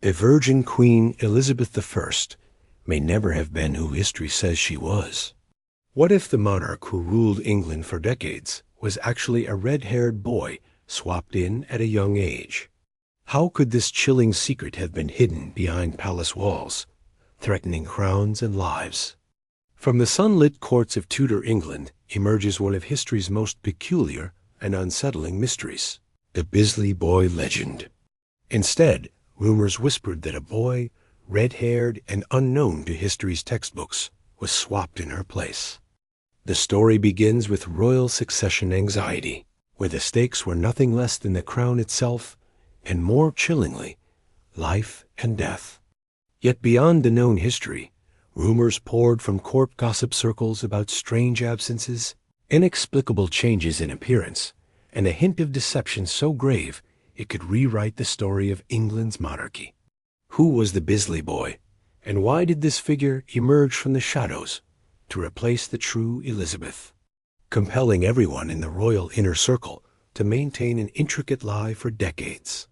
A virgin Queen Elizabeth I may never have been who history says she was. What if the monarch who ruled England for decades was actually a red-haired boy swapped in at a young age? How could this chilling secret have been hidden behind palace walls, threatening crowns and lives? From the sunlit courts of Tudor England emerges one of history's most peculiar and unsettling mysteries, the Bisley Boy legend. Instead, rumors whispered that a boy, red-haired and unknown to history's textbooks, was swapped in her place. The story begins with royal succession anxiety, where the stakes were nothing less than the crown itself, and more chillingly, life and death. Yet beyond the known history, rumors poured from court gossip circles about strange absences, inexplicable changes in appearance, and a hint of deception so grave it could rewrite the story of England's monarchy. Who was the Bisley Boy, and why did this figure emerge from the shadows to replace the true Elizabeth, compelling everyone in the royal inner circle to maintain an intricate lie for decades?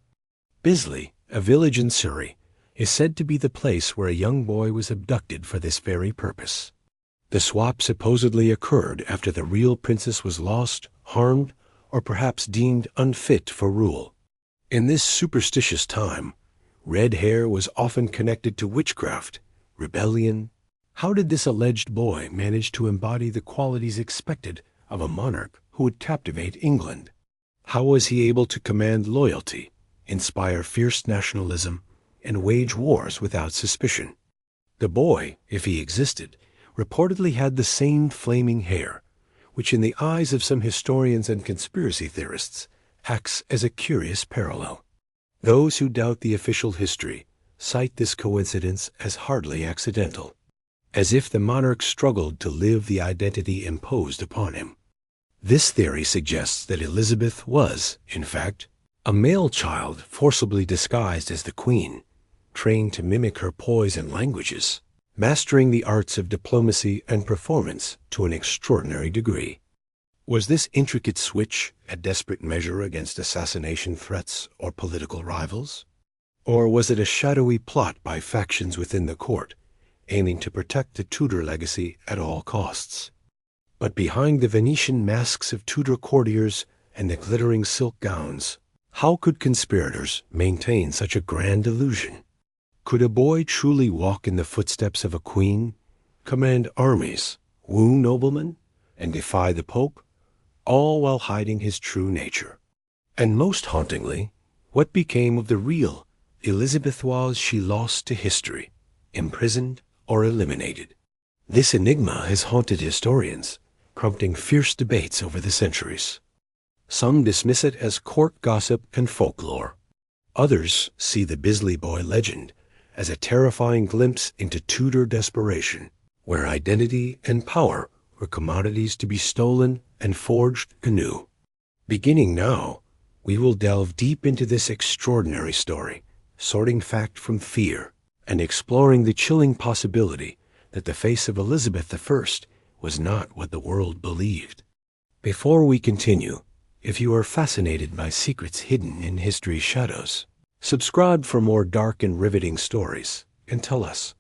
Bisley, a village in Surrey, is said to be the place where a young boy was abducted for this very purpose. The swap supposedly occurred after the real princess was lost, harmed, or perhaps deemed unfit for rule. In this superstitious time, red hair was often connected to witchcraft, rebellion. How did this alleged boy manage to embody the qualities expected of a monarch who would captivate England? How was he able to command loyalty, inspire fierce nationalism, and wage wars without suspicion? The boy, if he existed, reportedly had the same flaming hair, which in the eyes of some historians and conspiracy theorists acts as a curious parallel. Those who doubt the official history cite this coincidence as hardly accidental, as if the monarch struggled to live the identity imposed upon him. This theory suggests that Elizabeth was, in fact, a male child forcibly disguised as the queen, trained to mimic her poise and languages, mastering the arts of diplomacy and performance to an extraordinary degree. Was this intricate switch a desperate measure against assassination threats or political rivals? Or was it a shadowy plot by factions within the court, aiming to protect the Tudor legacy at all costs? But behind the Venetian masks of Tudor courtiers and the glittering silk gowns, how could conspirators maintain such a grand illusion? Could a boy truly walk in the footsteps of a queen, command armies, woo noblemen, and defy the Pope, all while hiding his true nature? And most hauntingly, what became of the real Elizabeth was she lost to history, imprisoned or eliminated? This enigma has haunted historians, prompting fierce debates over the centuries. Some dismiss it as court gossip and folklore. Others see the Bisley Boy legend as a terrifying glimpse into Tudor desperation, where identity and power were commodities to be stolen and forged anew. Beginning now, we will delve deep into this extraordinary story, sorting fact from fear, and exploring the chilling possibility that the face of Elizabeth I was not what the world believed. Before we continue, if you are fascinated by secrets hidden in history's shadows, subscribe for more dark and riveting stories, and tell us,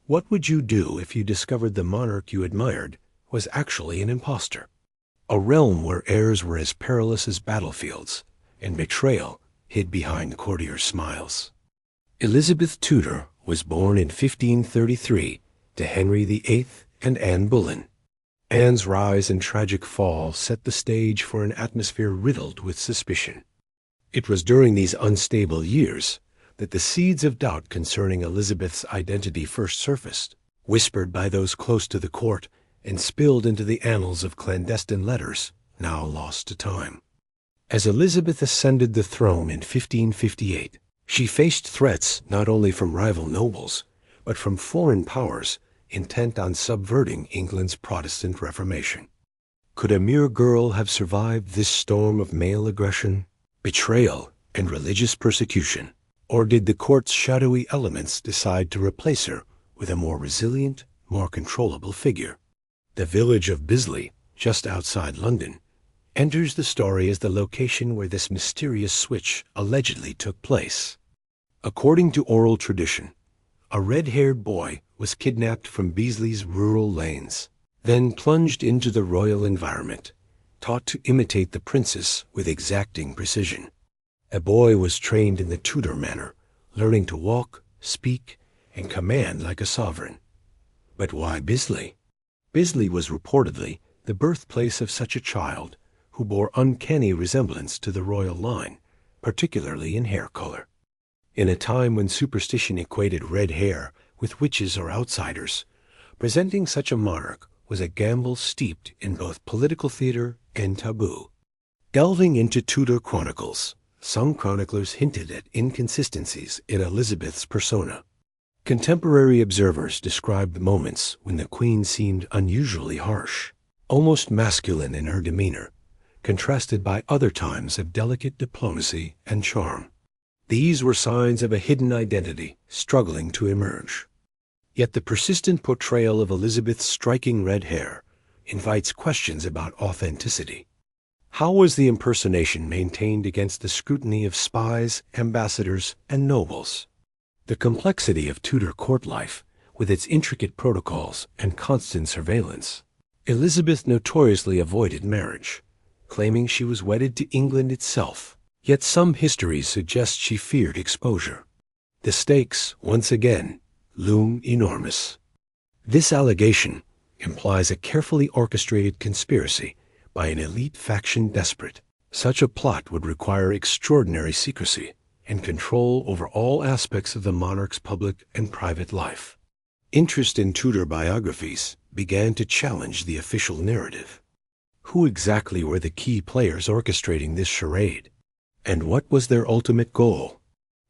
what would you do if you discovered the monarch you admired was actually an impostor? A realm where heirs were as perilous as battlefields, and betrayal hid behind courtiers' smiles. Elizabeth Tudor was born in 1533 to Henry VIII and Anne Boleyn. Anne's rise and tragic fall set the stage for an atmosphere riddled with suspicion. It was during these unstable years that the seeds of doubt concerning Elizabeth's identity first surfaced, whispered by those close to the court and spilled into the annals of clandestine letters now lost to time. As Elizabeth ascended the throne in 1558, she faced threats not only from rival nobles, but from foreign powers intent on subverting England's Protestant Reformation. Could a mere girl have survived this storm of male aggression, betrayal, and religious persecution? Or did the court's shadowy elements decide to replace her with a more resilient, more controllable figure? The village of Bisley, just outside London, enters the story as the location where this mysterious switch allegedly took place. According to oral tradition, a red-haired boy was kidnapped from Bisley's rural lanes, then plunged into the royal environment, taught to imitate the princess with exacting precision. A boy was trained in the Tudor manner, learning to walk, speak, and command like a sovereign. But why Bisley? Bisley was reportedly the birthplace of such a child, who bore uncanny resemblance to the royal line, particularly in hair color. In a time when superstition equated red hair with witches or outsiders, presenting such a monarch was a gamble steeped in both political theater and taboo. Delving into Tudor chronicles, some chroniclers hinted at inconsistencies in Elizabeth's persona. Contemporary observers described moments when the queen seemed unusually harsh, almost masculine in her demeanor, contrasted by other times of delicate diplomacy and charm. These were signs of a hidden identity struggling to emerge. Yet the persistent portrayal of Elizabeth's striking red hair invites questions about authenticity. How was the impersonation maintained against the scrutiny of spies, ambassadors, and nobles? The complexity of Tudor court life, with its intricate protocols and constant surveillance. Elizabeth notoriously avoided marriage, claiming she was wedded to England itself. Yet some histories suggest she feared exposure. The stakes, once again, loom enormous. This allegation implies a carefully orchestrated conspiracy by an elite faction desperate. Such a plot would require extraordinary secrecy and control over all aspects of the monarch's public and private life. Interest in Tudor biographies began to challenge the official narrative. Who exactly were the key players orchestrating this charade? And what was their ultimate goal?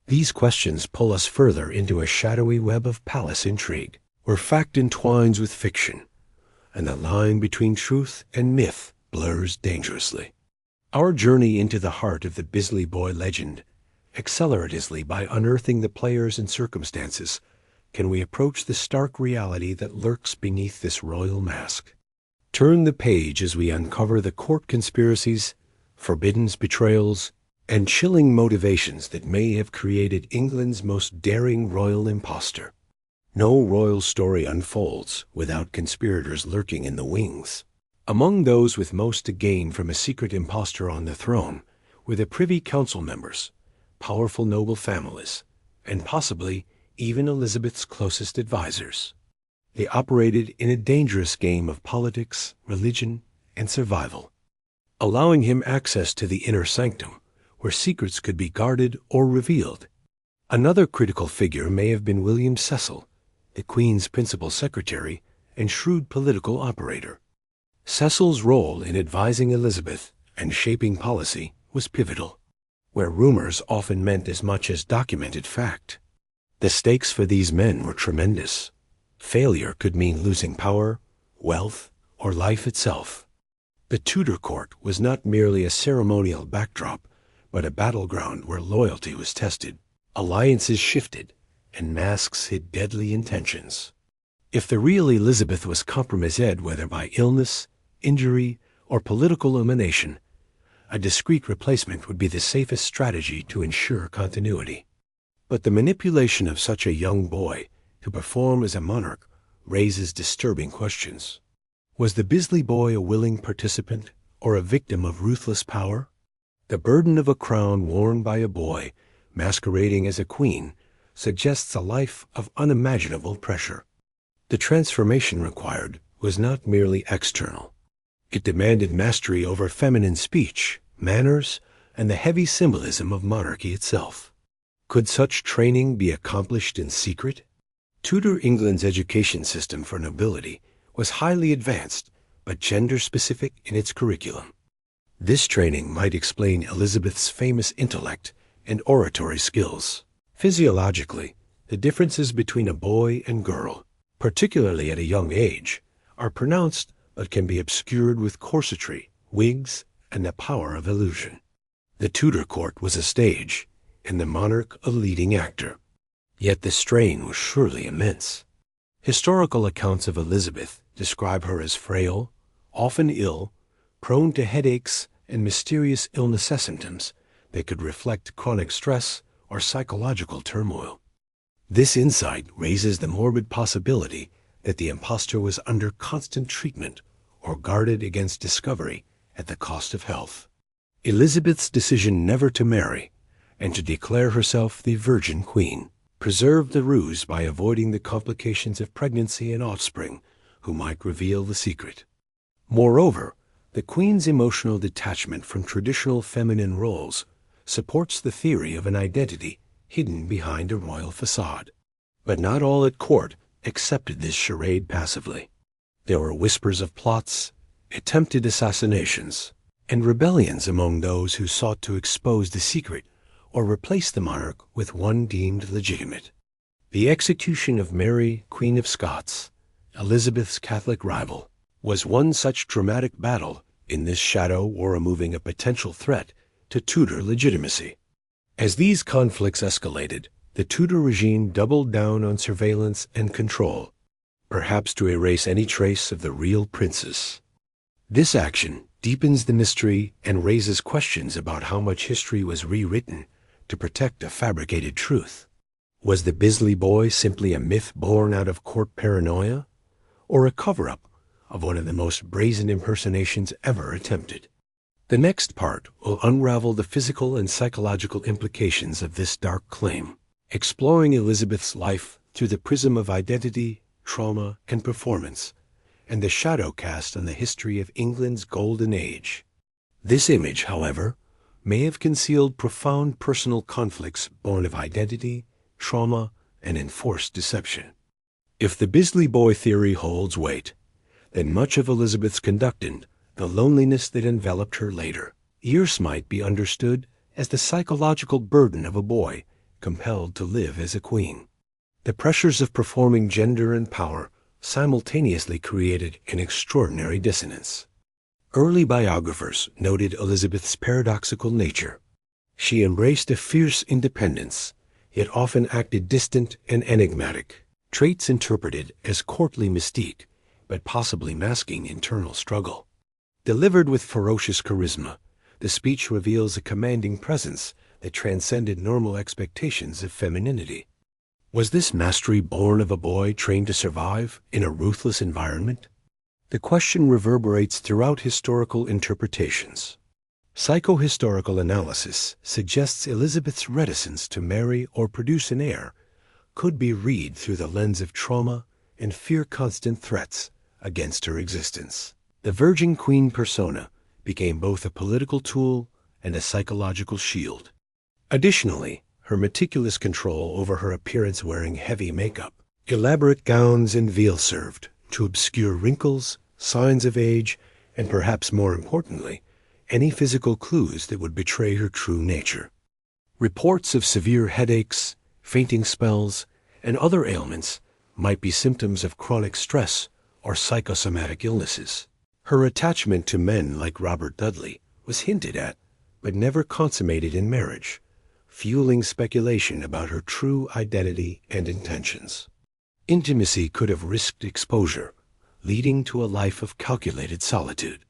These questions pull us further into a shadowy web of palace intrigue, where fact entwines with fiction, and the line between truth and myth blurs dangerously. Our journey into the heart of the Bisley Boy legend, acceleratedly by unearthing the players and circumstances, can we approach the stark reality that lurks beneath this royal mask. Turn the page as we uncover the court conspiracies, forbidden betrayals, and chilling motivations that may have created England's most daring royal impostor. No royal story unfolds without conspirators lurking in the wings. Among those with most to gain from a secret impostor on the throne were the Privy Council members, powerful noble families, and possibly even Elizabeth's closest advisors. They operated in a dangerous game of politics, religion, and survival, allowing him access to the inner sanctum, where secrets could be guarded or revealed. Another critical figure may have been William Cecil, the Queen's principal secretary and shrewd political operator. Cecil's role in advising Elizabeth and shaping policy was pivotal, where rumors often meant as much as documented fact. The stakes for these men were tremendous. Failure could mean losing power, wealth, or life itself. The Tudor court was not merely a ceremonial backdrop, but a battleground where loyalty was tested, alliances shifted, and masks hid deadly intentions. If the real Elizabeth was compromised whether by illness, injury, or political elimination, a discreet replacement would be the safest strategy to ensure continuity. But the manipulation of such a young boy to perform as a monarch raises disturbing questions. Was the Bisley Boy a willing participant or a victim of ruthless power? The burden of a crown worn by a boy masquerading as a queen suggests a life of unimaginable pressure. The transformation required was not merely external. It demanded mastery over feminine speech, manners, and the heavy symbolism of monarchy itself. Could such training be accomplished in secret? Tudor England's education system for nobility was highly advanced, but gender-specific in its curriculum. This training might explain Elizabeth's famous intellect and oratory skills. Physiologically, the differences between a boy and girl, particularly at a young age, are pronounced but can be obscured with corsetry, wigs, and the power of illusion. The Tudor court was a stage, and the monarch a leading actor. Yet the strain was surely immense. Historical accounts of Elizabeth describe her as frail, often ill, prone to headaches and mysterious illness symptoms that could reflect chronic stress or psychological turmoil. This insight raises the morbid possibility that the impostor was under constant treatment or guarded against discovery at the cost of health. Elizabeth's decision never to marry and to declare herself the Virgin Queen preserved the ruse by avoiding the complications of pregnancy and offspring who might reveal the secret. Moreover, the Queen's emotional detachment from traditional feminine roles supports the theory of an identity hidden behind a royal facade. But not all at court accepted this charade passively. There were whispers of plots, attempted assassinations, and rebellions among those who sought to expose the secret or replace the monarch with one deemed legitimate. The execution of Mary, Queen of Scots, Elizabeth's Catholic rival, was one such dramatic battle in this shadow war removing a potential threat to Tudor legitimacy. As these conflicts escalated, the Tudor regime doubled down on surveillance and control, perhaps to erase any trace of the real princess. This action deepens the mystery and raises questions about how much history was rewritten to protect a fabricated truth. Was the Bisley Boy simply a myth born out of court paranoia, or a cover-up of one of the most brazen impersonations ever attempted? The next part will unravel the physical and psychological implications of this dark claim, exploring Elizabeth's life through the prism of identity, trauma, and performance, and the shadow cast on the history of England's golden age. This image, however, may have concealed profound personal conflicts born of identity, trauma, and enforced deception. If the Bisley Boy theory holds weight, then much of Elizabeth's conducting, the loneliness that enveloped her later years, might be understood as the psychological burden of a boy compelled to live as a queen. The pressures of performing gender and power simultaneously created an extraordinary dissonance. Early biographers noted Elizabeth's paradoxical nature. She embraced a fierce independence, yet often acted distant and enigmatic, traits interpreted as courtly mystique, but possibly masking internal struggle. Delivered with ferocious charisma, the speech reveals a commanding presence that transcended normal expectations of femininity. Was this mastery born of a boy trained to survive in a ruthless environment? The question reverberates throughout historical interpretations. Psychohistorical analysis suggests Elizabeth's reticence to marry or produce an heir could be read through the lens of trauma and fear-constant threats against her existence. The Virgin Queen persona became both a political tool and a psychological shield. Additionally, her meticulous control over her appearance, wearing heavy makeup, elaborate gowns, and veil served to obscure wrinkles, signs of age, and perhaps more importantly, any physical clues that would betray her true nature. Reports of severe headaches, fainting spells, and other ailments might be symptoms of chronic stress or psychosomatic illnesses. Her attachment to men like Robert Dudley was hinted at, but never consummated in marriage, fueling speculation about her true identity and intentions. Intimacy could have risked exposure, leading to a life of calculated solitude.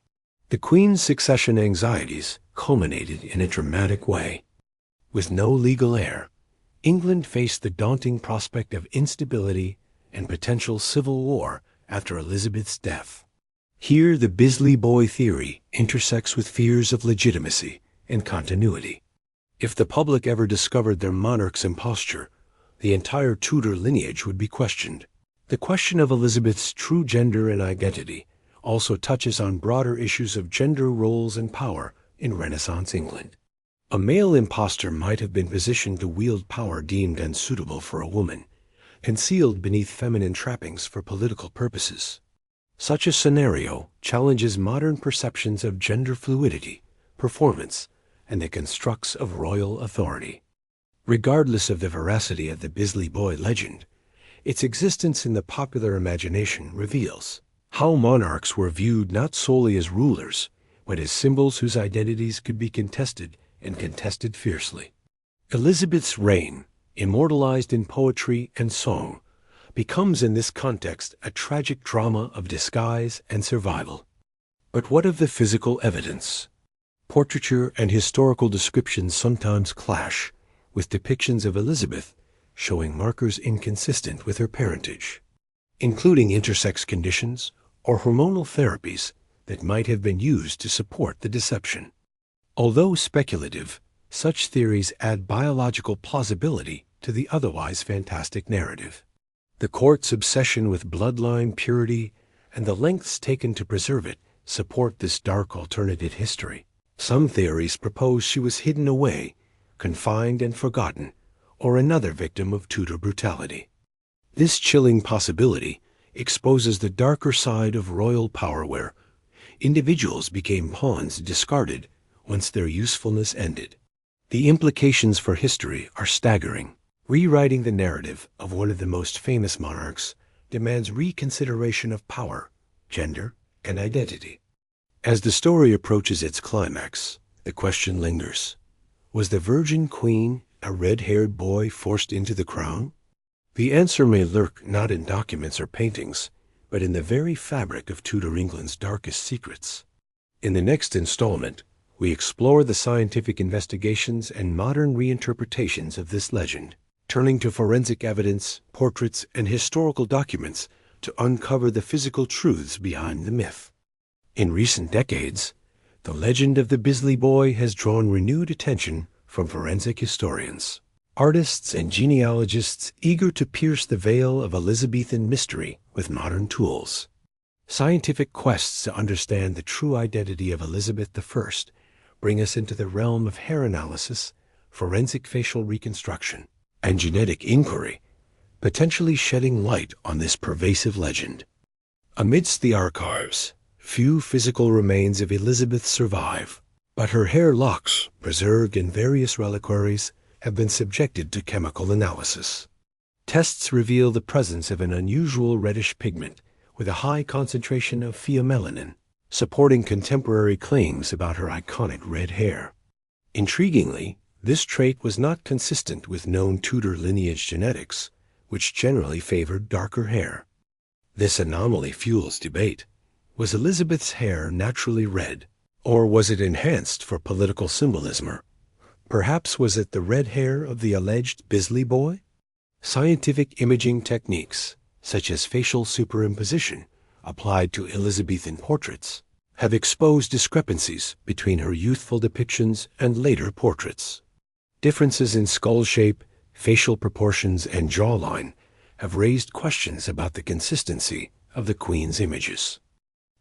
The Queen's succession anxieties culminated in a dramatic way. With no legal heir, England faced the daunting prospect of instability and potential civil war after Elizabeth's death. Here, the Bisley Boy theory intersects with fears of legitimacy and continuity. If the public ever discovered their monarch's imposture, the entire Tudor lineage would be questioned. The question of Elizabeth's true gender and identity also touches on broader issues of gender roles and power in Renaissance England. A male impostor might have been positioned to wield power deemed unsuitable for a woman, concealed beneath feminine trappings for political purposes. Such a scenario challenges modern perceptions of gender fluidity, performance, and the constructs of royal authority. Regardless of the veracity of the Bisley Boy legend, its existence in the popular imagination reveals how monarchs were viewed not solely as rulers, but as symbols whose identities could be contested and contested fiercely. Elizabeth's reign, immortalized in poetry and song, becomes in this context a tragic drama of disguise and survival. But what of the physical evidence? Portraiture and historical descriptions sometimes clash, with depictions of Elizabeth showing markers inconsistent with her parentage, including intersex conditions or hormonal therapies that might have been used to support the deception. Although speculative, such theories add biological plausibility to the otherwise fantastic narrative. The court's obsession with bloodline purity and the lengths taken to preserve it support this dark alternative history. Some theories propose she was hidden away, confined and forgotten, or another victim of Tudor brutality. This chilling possibility exposes the darker side of royal power where individuals became pawns discarded once their usefulness ended. The implications for history are staggering. Rewriting the narrative of one of the most famous monarchs demands reconsideration of power, gender, and identity. As the story approaches its climax, the question lingers. Was the Virgin Queen a red-haired boy forced into the crown? The answer may lurk not in documents or paintings, but in the very fabric of Tudor England's darkest secrets. In the next installment, we explore the scientific investigations and modern reinterpretations of this legend, turning to forensic evidence, portraits, and historical documents to uncover the physical truths behind the myth. In recent decades, the legend of the Bisley Boy has drawn renewed attention from forensic historians, artists, and genealogists eager to pierce the veil of Elizabethan mystery with modern tools. Scientific quests to understand the true identity of Elizabeth I bring us into the realm of hair analysis, forensic facial reconstruction, and genetic inquiry, potentially shedding light on this pervasive legend. Amidst the archives, few physical remains of Elizabeth survive, but her hair locks, preserved in various reliquaries, have been subjected to chemical analysis. Tests reveal the presence of an unusual reddish pigment with a high concentration of pheomelanin, supporting contemporary claims about her iconic red hair. Intriguingly, this trait was not consistent with known Tudor lineage genetics, which generally favored darker hair. This anomaly fuels debate. Was Elizabeth's hair naturally red, or was it enhanced for political symbolism? Or perhaps was it the red hair of the alleged Bisley Boy? Scientific imaging techniques, such as facial superimposition, applied to Elizabethan portraits, have exposed discrepancies between her youthful depictions and later portraits. Differences in skull shape, facial proportions, and jawline have raised questions about the consistency of the Queen's images.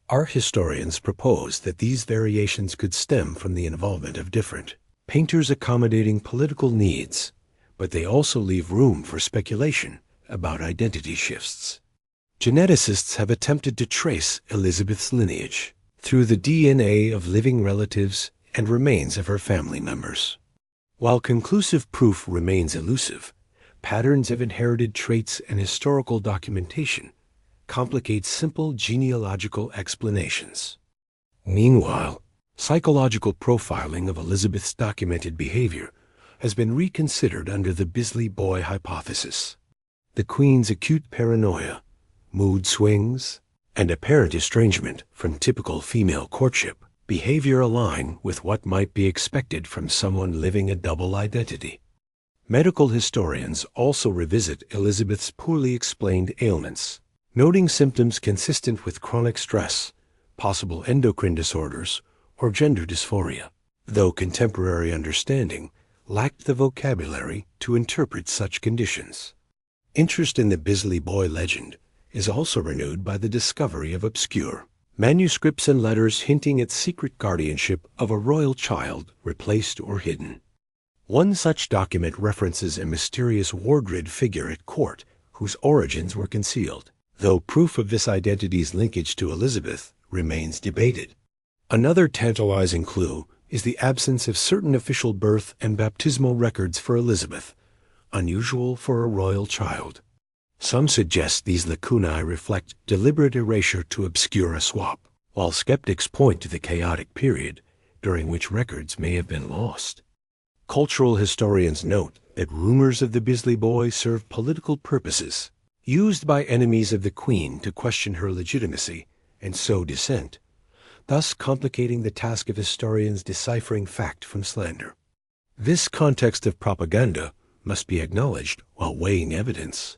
Art historians propose that these variations could stem from the involvement of different painters accommodating political needs, but they also leave room for speculation about identity shifts. Geneticists have attempted to trace Elizabeth's lineage through the DNA of living relatives and remains of her family members. While conclusive proof remains elusive, patterns of inherited traits and historical documentation complicate simple genealogical explanations. Meanwhile, psychological profiling of Elizabeth's documented behavior has been reconsidered under the Bisley Boy hypothesis. The Queen's acute paranoia, mood swings, and apparent estrangement from typical female courtship behavior align with what might be expected from someone living a double identity. Medical historians also revisit Elizabeth's poorly explained ailments, noting symptoms consistent with chronic stress, possible endocrine disorders, or gender dysphoria, though contemporary understanding lacked the vocabulary to interpret such conditions. Interest in the Bisley Boy legend is also renewed by the discovery of obscure manuscripts and letters hinting at secret guardianship of a royal child replaced or hidden. One such document references a mysterious wardred figure at court whose origins were concealed, though proof of this identity's linkage to Elizabeth remains debated. Another tantalizing clue is the absence of certain official birth and baptismal records for Elizabeth, unusual for a royal child. Some suggest these lacunae reflect deliberate erasure to obscure a swap, while skeptics point to the chaotic period during which records may have been lost. Cultural historians note that rumors of the Bisley Boy serve political purposes, used by enemies of the Queen to question her legitimacy and sow dissent, thus complicating the task of historians deciphering fact from slander. This context of propaganda must be acknowledged while weighing evidence.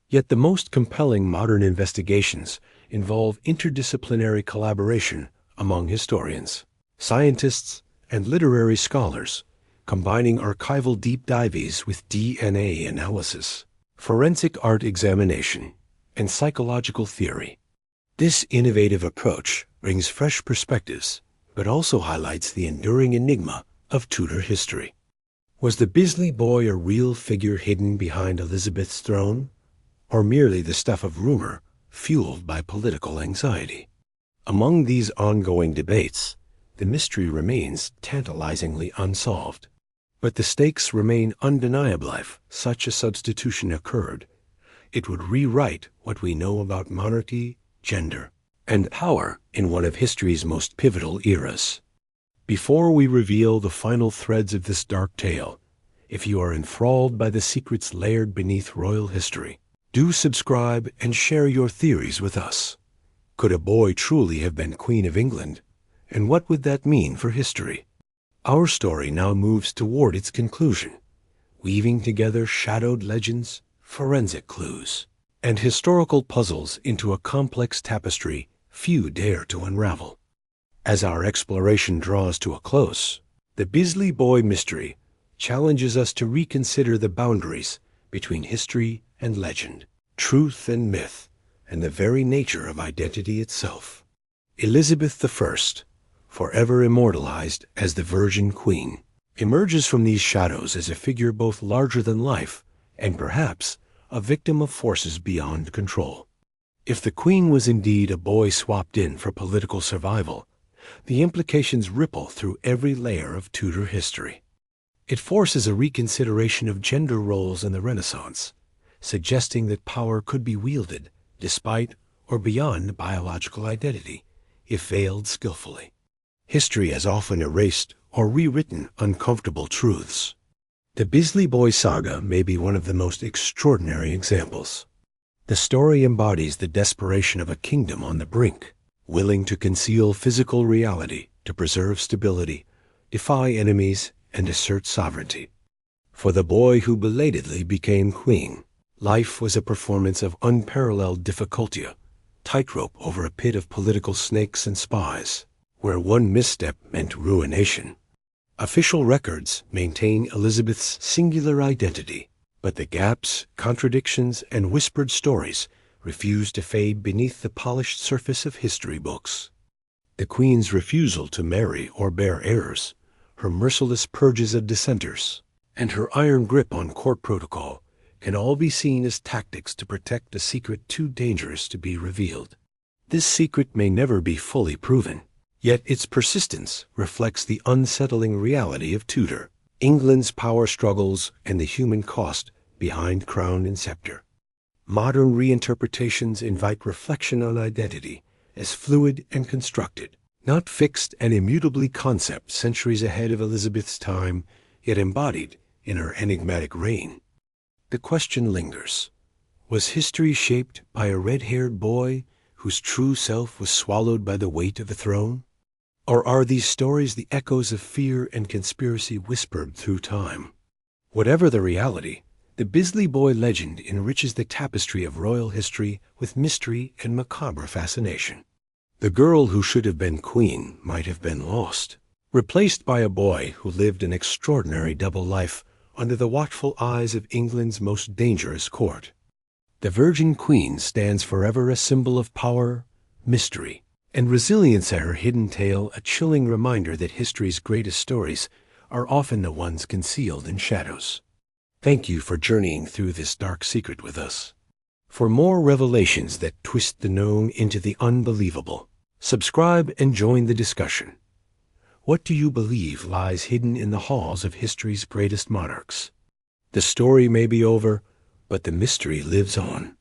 Yet the most compelling modern investigations involve interdisciplinary collaboration among historians, scientists, and literary scholars, combining archival deep dives with DNA analysis, forensic art examination, and psychological theory. This innovative approach brings fresh perspectives, but also highlights the enduring enigma of Tudor history. Was the Bisley Boy a real figure hidden behind Elizabeth's throne, or merely the stuff of rumor fueled by political anxiety? Among these ongoing debates, the mystery remains tantalizingly unsolved. But the stakes remain undeniable. If such a substitution occurred, it would rewrite what we know about monarchy, gender, and power in one of history's most pivotal eras. Before we reveal the final threads of this dark tale, if you are enthralled by the secrets layered beneath royal history, do subscribe and share your theories with us. Could a boy truly have been Queen of England? And what would that mean for history? Our story now moves toward its conclusion, weaving together shadowed legends, forensic clues, and historical puzzles into a complex tapestry few dare to unravel. As our exploration draws to a close, the Bisley Boy mystery challenges us to reconsider the boundaries between history and legend, truth and myth, and the very nature of identity itself. Elizabeth I, forever immortalized as the Virgin Queen, emerges from these shadows as a figure both larger than life and perhaps a victim of forces beyond control. If the Queen was indeed a boy swapped in for political survival, the implications ripple through every layer of Tudor history. It forces a reconsideration of gender roles in the Renaissance, suggesting that power could be wielded despite or beyond biological identity, if veiled skillfully. History has often erased or rewritten uncomfortable truths. The Bisley Boy saga may be one of the most extraordinary examples. The story embodies the desperation of a kingdom on the brink, willing to conceal physical reality to preserve stability, defy enemies, and assert sovereignty. For the boy who belatedly became queen, life was a performance of unparalleled difficulty, tightrope over a pit of political snakes and spies, where one misstep meant ruination. Official records maintain Elizabeth's singular identity, but the gaps, contradictions, and whispered stories refuse to fade beneath the polished surface of history books. The Queen's refusal to marry or bear heirs, her merciless purges of dissenters, and her iron grip on court protocol can all be seen as tactics to protect a secret too dangerous to be revealed. This secret may never be fully proven, yet its persistence reflects the unsettling reality of Tudor, England's power struggles, and the human cost behind crown and scepter. Modern reinterpretations invite reflection on identity as fluid and constructed, not fixed and immutably concept centuries ahead of Elizabeth's time, yet embodied in her enigmatic reign. The question lingers: was history shaped by a red-haired boy whose true self was swallowed by the weight of a throne? Or are these stories the echoes of fear and conspiracy whispered through time? Whatever the reality, the Bisley Boy legend enriches the tapestry of royal history with mystery and macabre fascination. The girl who should have been queen might have been lost, replaced by a boy who lived an extraordinary double life under the watchful eyes of England's most dangerous court. The Virgin Queen stands forever a symbol of power, mystery, and resilience, at her hidden tale a chilling reminder that history's greatest stories are often the ones concealed in shadows. Thank you for journeying through this dark secret with us. For more revelations that twist the known into the unbelievable, subscribe and join the discussion. What do you believe lies hidden in the halls of history's greatest monarchs? The story may be over, but the mystery lives on.